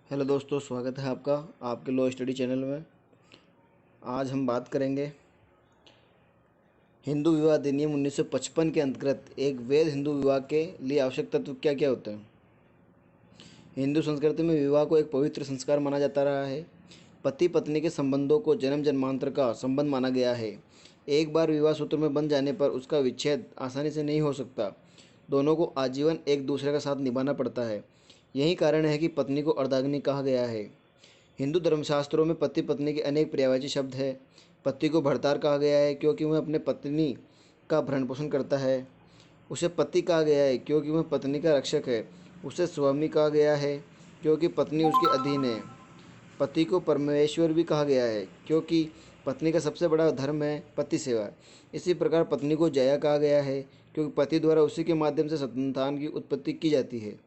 Hello दोस्तों, स्वागत है आपका आपके लॉ स्टडी चैनल में। आज हम बात करेंगे हिंदू विवाह अधिनियम 1955 के अंतर्गत एक वैध हिंदू विवाह के लिए आवश्यक तत्व क्या क्या होते हैं। हिंदू संस्कृति में विवाह को एक पवित्र संस्कार माना जाता रहा है। पति पत्नी के संबंधों को जन्म जन्मांतर का संबंध माना गया है। एक बार विवाह सूत्र में बंध जाने पर उसका विच्छेद आसानी से नहीं हो सकता। दोनों को आजीवन एक दूसरे का साथ निभाना पड़ता है। यही कारण है कि पत्नी को अर्धांगिनी कहा गया है। हिंदू धर्मशास्त्रों में पति पत्नी के अनेक पर्यायवाची शब्द है। पति को भर्तार कहा गया है क्योंकि वह अपने पत्नी का भरण पोषण करता है। उसे पति कहा गया है क्योंकि वह पत्नी का रक्षक है। उसे स्वामी कहा गया है क्योंकि पत्नी उसके अधीन है। पति को परमेश्वर भी कहा गया है क्योंकि पत्नी का सबसे बड़ा धर्म है पति सेवा। इसी प्रकार पत्नी को जया कहा गया है क्योंकि पति द्वारा उसी के माध्यम से संतान की उत्पत्ति की जाती है।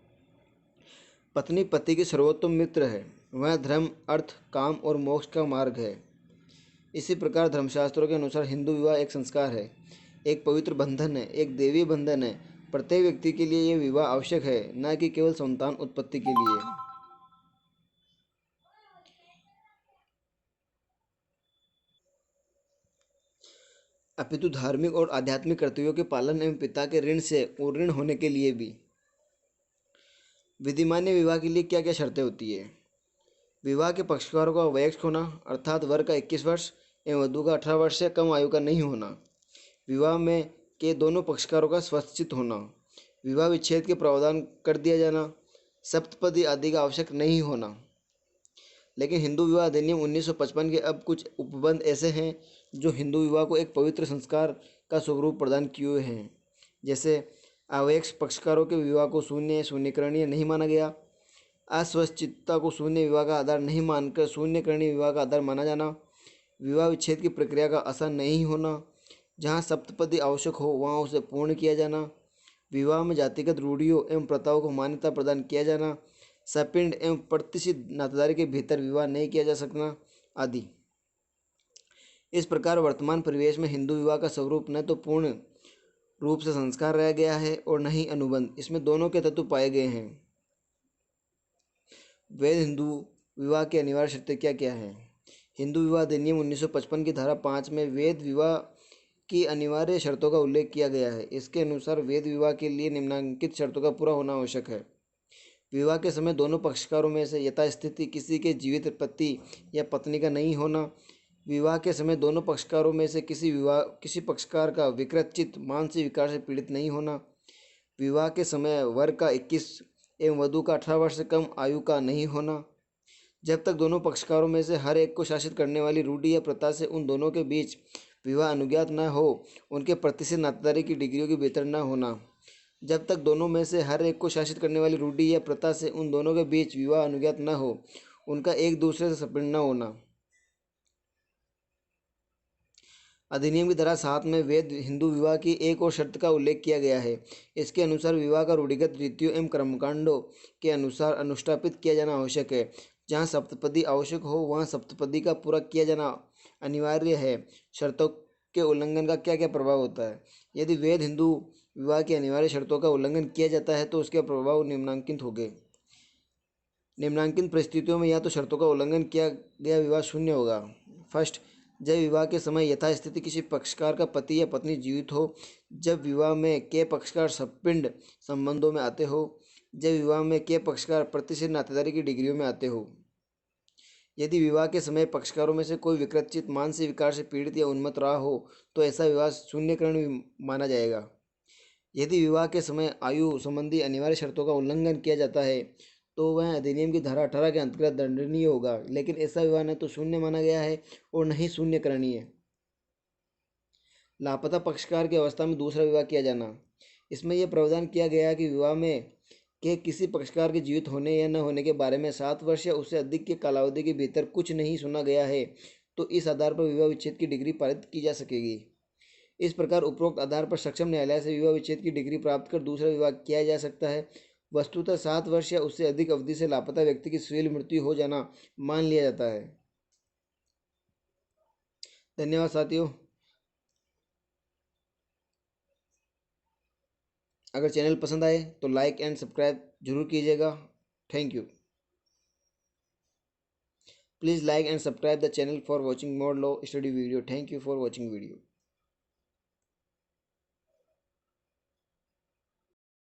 पत्नी पति की सर्वोत्तम मित्र है। वह धर्म, अर्थ, काम और मोक्ष का मार्ग है। इसी प्रकार धर्मशास्त्रों के अनुसार हिंदू विवाह एक संस्कार है, एक पवित्र बंधन है, एक देवी बंधन है। प्रत्येक व्यक्ति के लिए यह विवाह आवश्यक है, न कि केवल संतान उत्पत्ति के लिए। अपितु धार्मिक और आध्यात्मिक कर्तव्यों के पालन एवं पिता के ऋण से उऋण होने के लिए भी। विधिमान्य विवाह के लिए क्या क्या शर्तें होती है। विवाह के पक्षकारों का वयस्क होना, अर्थात वर का 21 वर्ष एवं वधू का 18 वर्ष से कम आयु का नहीं होना। विवाह में के दोनों पक्षकारों का स्वचित होना। विवाह विच्छेद के प्रावधान कर दिया जाना। सप्तपदी आदि का आवश्यक नहीं होना। लेकिन हिंदू विवाह अधिनियम 1955 के अब कुछ उपबंध ऐसे हैं जो हिंदू विवाह को एक पवित्र संस्कार का स्वरूप प्रदान किए हुए हैं। जैसे अवयस्क पक्षकारों के विवाह को शून्यकरणीय नहीं माना गया। अस्वच्छितता को शून्य विवाह का आधार नहीं मानकर शून्यकरणीय विवाह का आधार माना जाना। विवाह विच्छेद की प्रक्रिया का आसान नहीं होना। जहाँ सप्तपदी आवश्यक हो वहाँ उसे पूर्ण किया जाना। विवाह में जातिगत रूढ़ियों एवं प्रथाओं को मान्यता प्रदान किया जाना। सपिंड एवं प्रतिष्ठित नातेदारी के भीतर विवाह नहीं किया जा सकना आदि। इस प्रकार वर्तमान परिवेश में हिंदू विवाह का स्वरूप न तो पूर्ण रूप से संस्कार रह गया है और न ही अनुबंध। इसमें दोनों के तत्व पाए गए हैं। वैध हिंदू विवाह की अनिवार्य शर्तें क्या क्या हैं। हिंदू विवाह अधिनियम 1955 की धारा 5 में वैध विवाह की अनिवार्य शर्तों का उल्लेख किया गया है। इसके अनुसार वैध विवाह के लिए निम्नलिखित शर्तों का पूरा होना आवश्यक है। विवाह के समय दोनों पक्षकारों में से यथास्थिति किसी के जीवित पति या पत्नी का नहीं होना। विवाह के समय दोनों पक्षकारों में से किसी पक्षकार का विकृत मानसिक विकार से पीड़ित नहीं होना। विवाह के समय वर का 21 एवं वधू का 18 वर्ष से कम आयु का नहीं होना। जब तक दोनों पक्षकारों में से हर एक को शासित करने वाली रूढ़ि या प्रथा से उन दोनों के बीच विवाह अनुज्ञात न हो, उनके प्रतिष्ठित नातेदारी की डिग्रियों की बेहतर न होना। जब तक दोनों में से हर एक को शासित करने वाली रूढ़ि या प्रथा से उन दोनों के बीच विवाह अनुज्ञात न हो, उनका एक दूसरे से संपीड़न न होना। अधिनियम की धारा 7 में वैध हिंदू विवाह की एक और शर्त का उल्लेख किया गया है। इसके अनुसार विवाह का रूढ़िगत रीतियों एवं कर्मकांडों के अनुसार अनुष्ठापित किया जाना आवश्यक है। जहाँ सप्तपदी आवश्यक हो वहाँ सप्तपदी का पूरा किया जाना अनिवार्य है। शर्तों के उल्लंघन का क्या क्या प्रभाव होता है। यदि वैध हिंदू विवाह की अनिवार्य शर्तों का उल्लंघन किया जाता है तो उसके प्रभाव निम्नांकित होंगे। निम्नांकित परिस्थितियों में या तो शर्तों का उल्लंघन किया गया विवाह शून्य होगा। फर्स्ट, जब विवाह के समय यथास्थिति किसी पक्षकार का पति या पत्नी जीवित हो। जब विवाह में के पक्षकार सपिंड संबंधों में आते हो। जब विवाह में के पक्षकार प्रतिष्ठित नातेदारी की डिग्रियों में आते हो। यदि विवाह के समय पक्षकारों में से कोई विकृत मानसिक विकार से पीड़ित या उन्मत्त रहा हो तो ऐसा विवाह शून्यकरण माना जाएगा। यदि विवाह के समय आयु संबंधी अनिवार्य शर्तों का उल्लंघन किया जाता है तो वह अधिनियम की धारा 18 के अंतर्गत दंडनीय होगा। लेकिन ऐसा विवाह न तो शून्य माना गया है और न ही शून्यकरणीय। लापता पक्षकार की अवस्था में दूसरा विवाह किया जाना। इसमें यह प्रावधान किया गया है कि विवाह में के किसी पक्षकार के जीवित होने या न होने के बारे में 7 वर्ष या उससे अधिक के कालावधि के भीतर कुछ नहीं सुना गया है तो इस आधार पर विवाह विच्छेद की डिग्री पारित की जा सकेगी। इस प्रकार उपरोक्त आधार पर सक्षम न्यायालय से विवाह विच्छेद की डिग्री प्राप्त कर दूसरा विवाह किया जा सकता है। वस्तुतः 7 वर्ष या उससे अधिक अवधि से लापता व्यक्ति की स्वयं मृत्यु हो जाना मान लिया जाता है। धन्यवाद साथियों। अगर चैनल पसंद आए तो लाइक एंड सब्सक्राइब जरूर कीजिएगा। Thank you. Please like and subscribe the channel for watching more law study video. Thank you for watching video.